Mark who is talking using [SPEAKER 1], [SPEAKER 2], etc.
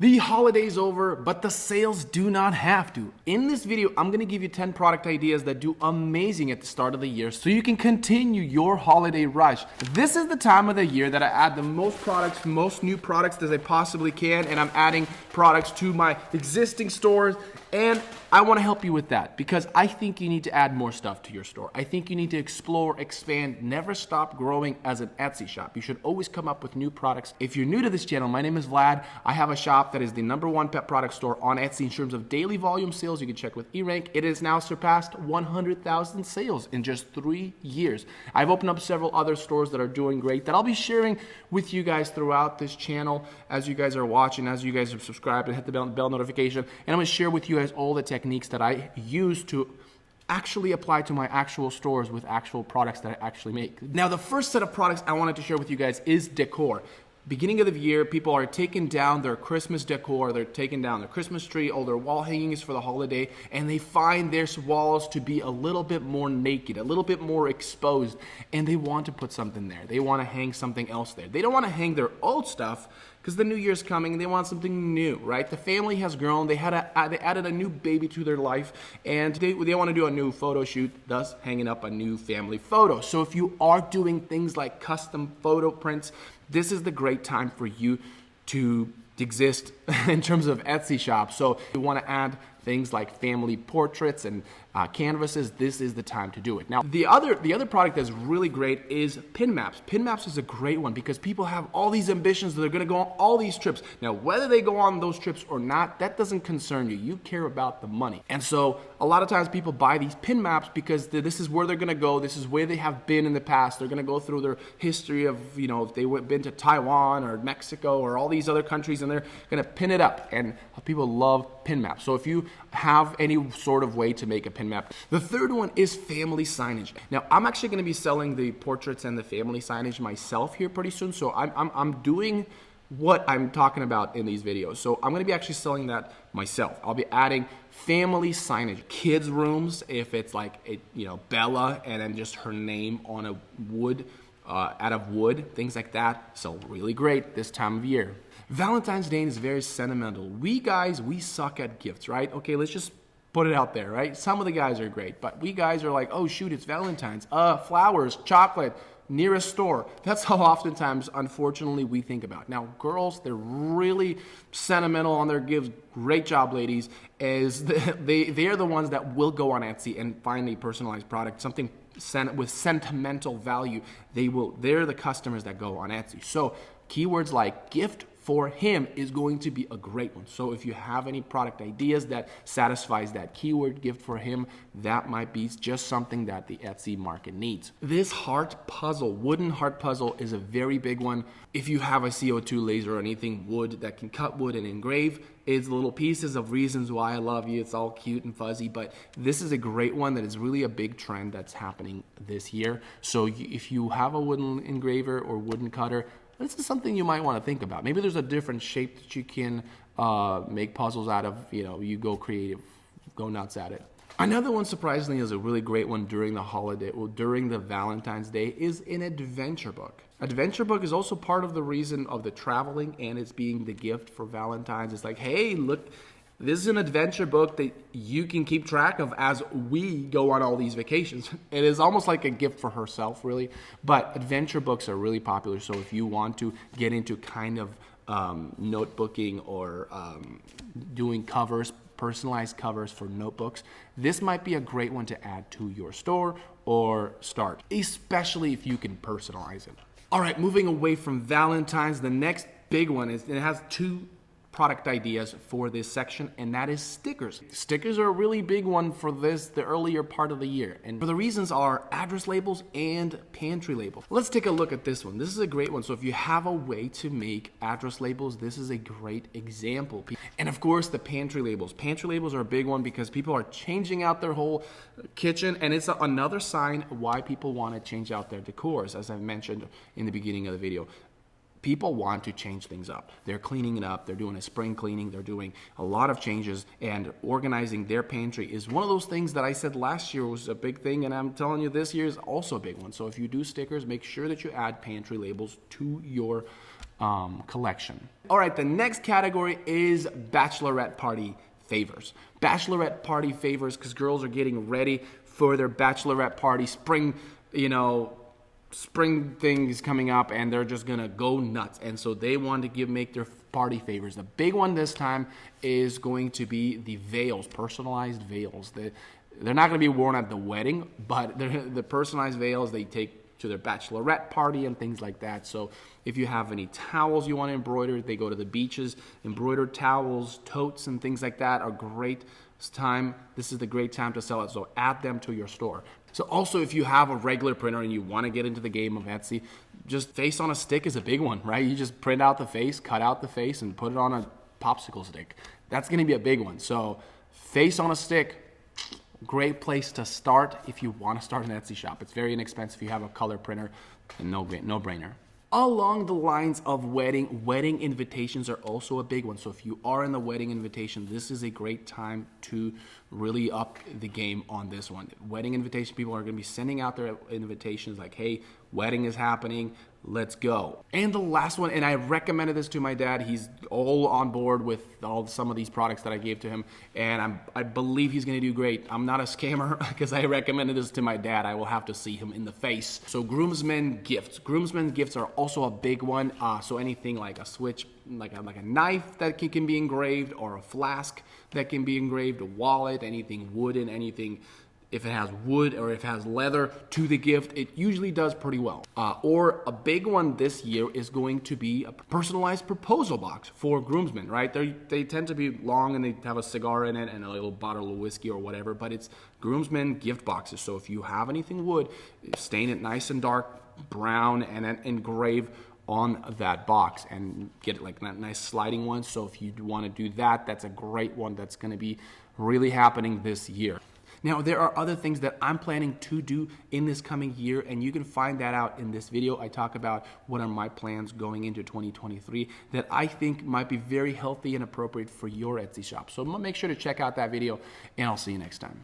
[SPEAKER 1] The holiday's over, but the sales do not have to. In this video, I'm gonna give you 10 product ideas that do amazing at the start of the year so you can continue your holiday rush. This is the time of the year that I add the most products, most new products as I possibly can, and I'm adding products to my existing stores, and I wanna help you with that because I think you need to add more stuff to your store. I think you need to explore, expand, never stop growing as an Etsy shop. You should always come up with new products. If you're new to this channel, my name is Vlad. I have a shop that is the #1 pet product store on Etsy in terms of daily volume sales. You can check with eRank. It has now surpassed 100,000 sales in just 3 years. I've opened up several other stores that are doing great that I'll be sharing with you guys throughout this channel as you guys are watching, as you guys have subscribed and hit the bell notification. And I'm gonna share with you guys all the techniques that I use to actually apply to my actual stores with actual products that I actually make. Now, the first set of products I wanted to share with you guys is Decor. Beginning of the year, people are taking down their Christmas decor, they're taking down their Christmas tree, all their wall hangings for the holiday, and they find their walls to be a little bit more naked, a little bit more exposed, and they want to put something there. They want to hang something else there. They don't want to hang their old stuff because the new year's coming and they want something new, right? The family has grown, they added a new baby to their life, and they want to do a new photo shoot, thus hanging up a new family photo. So if you are doing things like custom photo prints, this is the great time for you to exist in terms of Etsy shop. So if you want to add things like family portraits and canvases, this is the time to do it. Now, the other product that's really great is pin maps. Pin maps is a great one because people have all these ambitions that they're going to go on all these trips. Now, whether they go on those trips or not, that doesn't concern you. You care about the money. And so a lot of times people buy these pin maps because this is where they're going to go. This is where they have been in the past. They're going to go through their history of, if they been to Taiwan or Mexico or all these other countries, and they're going to pin it up. And people love pin maps. So if you have any sort of way to make a pin map. The third one is family signage. Now, I'm actually going to be selling the portraits and the family signage myself here pretty soon. So I'm doing what I'm talking about in these videos. So I'm going to be actually selling that myself. I'll be adding family signage, kids' rooms, if it's like Bella and then just her name on a wood, out of wood, things like that. So really great this time of year. Valentine's Day is very sentimental. We guys, we suck at gifts, right? Okay, let's just put it out there, right? Some of the guys are great, but we guys are like, oh shoot, it's Valentine's. Flowers, chocolate, nearest store. That's how oftentimes, unfortunately, we think about. Now, girls, they're really sentimental on their gifts. Great job, ladies. They are the ones that will go on Etsy and find a personalized product, something with sentimental value. They're the customers that go on Etsy. So keywords like gift for him is going to be a great one. So if you have any product ideas that satisfies that keyword, gift for him, that might be just something that the Etsy market needs. This heart puzzle, wooden heart puzzle, is a very big one. If you have a CO2 laser or anything wood that can cut wood and engrave, it's little pieces of reasons why I love you. It's all cute and fuzzy, but this is a great one that is really a big trend that's happening this year. So if you have a wooden engraver or wooden cutter, this is something you might want to think about. Maybe there's a different shape that you can make puzzles out of. You go creative, go nuts at it. Another one, surprisingly, is a really great one during the holiday, or during the Valentine's Day, is an adventure book. Adventure book is also part of the reason of the traveling, and it's being the gift for Valentine's. It's like, hey, look, this is an adventure book that you can keep track of as we go on all these vacations. It is almost like a gift for herself, really. But adventure books are really popular. So if you want to get into kind of notebooking or doing covers, personalized covers for notebooks, this might be a great one to add to your store or start, especially if you can personalize it. All right, moving away from Valentine's, the next big one is, it has two product ideas for this section, and that is stickers. Stickers are a really big one for the earlier part of the year, and for the reasons are address labels and pantry labels. Let's take a look at this one. This is a great one. So if you have a way to make address labels, this is a great example. And of course, the pantry labels. Pantry labels are a big one because people are changing out their whole kitchen, and it's another sign why people want to change out their decors, as I mentioned in the beginning of the video. People want to change things up. They're cleaning it up. They're doing a spring cleaning. They're doing a lot of changes, and organizing their pantry is one of those things that I said last year was a big thing, and I'm telling you this year is also a big one. So if you do stickers, make sure that you add pantry labels to your collection. All right, the next category is bachelorette party favors. Bachelorette party favors, because girls are getting ready for their bachelorette party. Spring, spring things coming up, and they're just gonna go nuts. And so they want to make their party favors. The big one this time is going to be the veils, personalized veils. They're not going to be worn at the wedding, but the personalized veils they take to their bachelorette party and things like that. So if you have any towels you want to embroider, they go to the beaches. Embroidered towels, totes, and things like that are great time. This is the great time to sell it, so add them to your store. So also, if you have a regular printer and you want to get into the game of Etsy, just face on a stick is a big one, right? You just print out the face, cut out the face, and put it on a popsicle stick. That's going to be a big one. So face on a stick, great place to start if you want to start an Etsy shop. It's very inexpensive. You have a color printer, and no brainer. Along the lines of wedding invitations are also a big one. So if you are in the wedding invitation, this is a great time to really up the game on this one. Wedding invitation, people are going to be sending out their invitations like, hey, wedding is happening, let's go. And the last one, and I recommended this to my dad, he's all on board with some of these products that I gave to him, and I believe he's going to do great. I'm not a scammer because I recommended this to my dad. I will have to see him in the face. So groomsmen gifts. Groomsmen gifts are also a big one. So anything like a switch, like a knife that can be engraved, or a flask that can be engraved, a wallet, anything wooden, anything. If it has wood or if it has leather to the gift, it usually does pretty well. Or a big one this year is going to be a personalized proposal box for groomsmen, right? They tend to be long and they have a cigar in it and a little bottle of whiskey or whatever, but it's groomsmen gift boxes. So if you have anything wood, stain it nice and dark brown and then engrave on that box and get it like that nice sliding one. So if you want to do that, that's a great one that's going to be really happening this year. Now, there are other things that I'm planning to do in this coming year, and you can find that out in this video. I talk about what are my plans going into 2023 that I think might be very healthy and appropriate for your Etsy shop. So make sure to check out that video, and I'll see you next time.